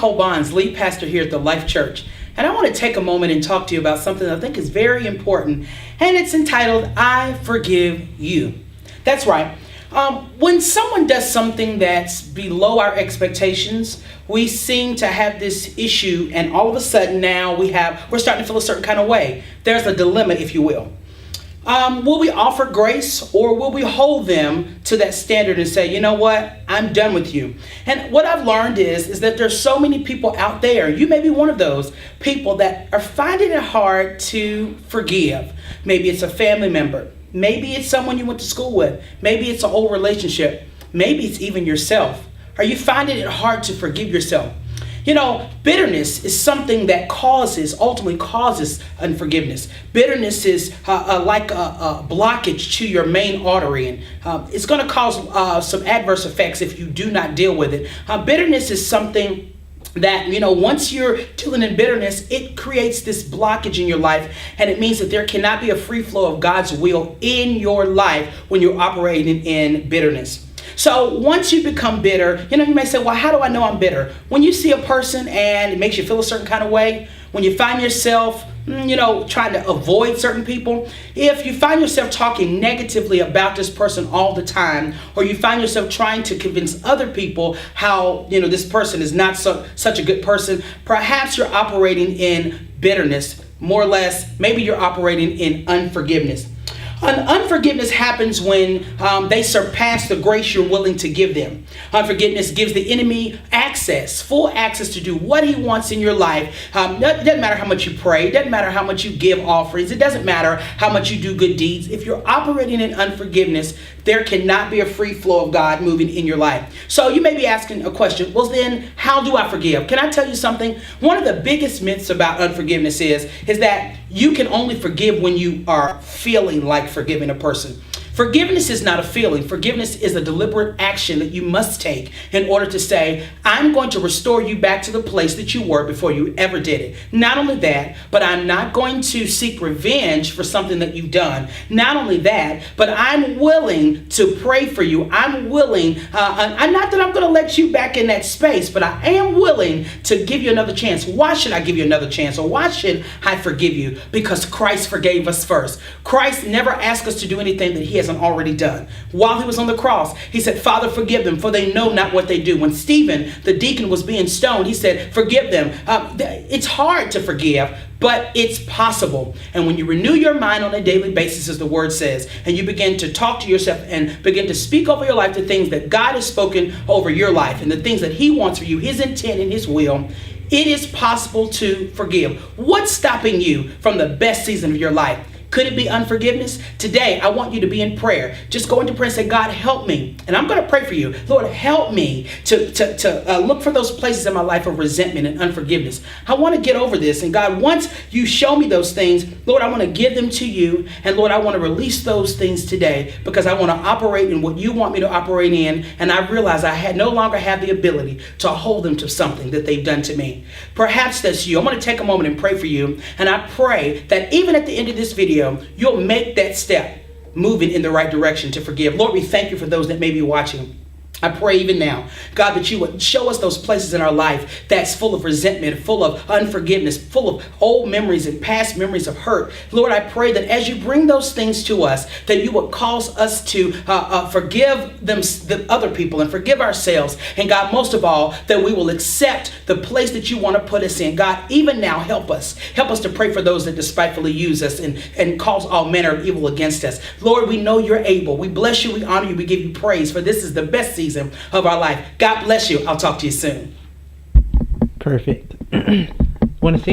Nicole Bonds, lead pastor here at the Life Church, and I want to take a moment and talk to you about something I think is very important, and it's entitled, I Forgive You. That's right. When someone does something that's below our expectations, we seem to have this issue, and all of a sudden now we're starting to feel a certain kind of way. There's a dilemma, if you will. Will we offer grace, or will we hold them to that standard and say, you know what, I'm done with you? And what I've learned is that there's so many people out there, you may be one of those people that are finding it hard to forgive. Maybe it's a family member. Maybe it's someone you went to school with. Maybe it's an old relationship. Maybe it's even yourself. Are you finding it hard to forgive yourself? You know, bitterness is something that ultimately causes unforgiveness. Bitterness is like a blockage to your main artery, and it's going to cause some adverse effects if you do not deal with it. Bitterness is something that, once you're dealing in bitterness, it creates this blockage in your life, and it means that there cannot be a free flow of God's will in your life when you're operating in bitterness. So once you become bitter, you may say, well, how do I know I'm bitter? When you see a person and it makes you feel a certain kind of way, when you find yourself, trying to avoid certain people, if you find yourself talking negatively about this person all the time, or you find yourself trying to convince other people how, this person is not such a good person, perhaps you're operating in bitterness, more or less. Maybe you're operating in unforgiveness. Unforgiveness happens when they surpass the grace you're willing to give them. Unforgiveness gives the enemy full access to do what he wants in your life. It doesn't matter how much you pray. It doesn't matter how much you give offerings. It doesn't matter how much you do good deeds. If you're operating in unforgiveness, there cannot be a free flow of God moving in your life. So you may be asking a question, well then, how do I forgive? Can I tell you something? One of the biggest myths about unforgiveness is that you can only forgive when you are feeling like forgiving a person. Forgiveness is not a feeling. Forgiveness is a deliberate action that you must take in order to say, I'm going to restore you back to the place that you were before you ever did it. Not only that, but I'm not going to seek revenge for something that you've done. Not only that, but I'm willing to pray for you. I'm willing, not that I'm going to let you back in that space, but I am willing to give you another chance. Why should I give you another chance? Or why should I forgive you? Because Christ forgave us first. Christ never asked us to do anything that he hasn't already done. While he was on the cross, he said, Father, forgive them, for they know not what they do. When Stephen, the deacon, was being stoned, he said, forgive them. It's hard to forgive, but it's possible. And when you renew your mind on a daily basis, as the word says, and you begin to talk to yourself and begin to speak over your life the things that God has spoken over your life and the things that he wants for you, his intent and his will, it is possible to forgive. What's stopping you from the best season of your life? Could it be unforgiveness? Today, I want you to be in prayer. Just go into prayer and say, God, help me. And I'm going to pray for you. Lord, help me to look for those places in my life of resentment and unforgiveness. I want to get over this. And God, once you show me those things, Lord, I want to give them to you. And Lord, I want to release those things today because I want to operate in what you want me to operate in. And I realize I no longer have the ability to hold them to something that they've done to me. Perhaps that's you. I'm going to take a moment and pray for you. And I pray that even at the end of this video, you'll make that step moving in the right direction to forgive. Lord, we thank you for those that may be watching. I pray even now, God, that you would show us those places in our life that's full of resentment, full of unforgiveness, full of old memories and past memories of hurt. Lord, I pray that as you bring those things to us, that you would cause us to forgive the other people and forgive ourselves. And God, most of all, that we will accept the place that you want to put us in. God, even now, help us. Help us to pray for those that despitefully use us and cause all manner of evil against us. Lord, we know you're able. We bless you. We honor you. We give you praise, for this is the best season of our life. God bless you. I'll talk to you soon. Perfect. Want to see it?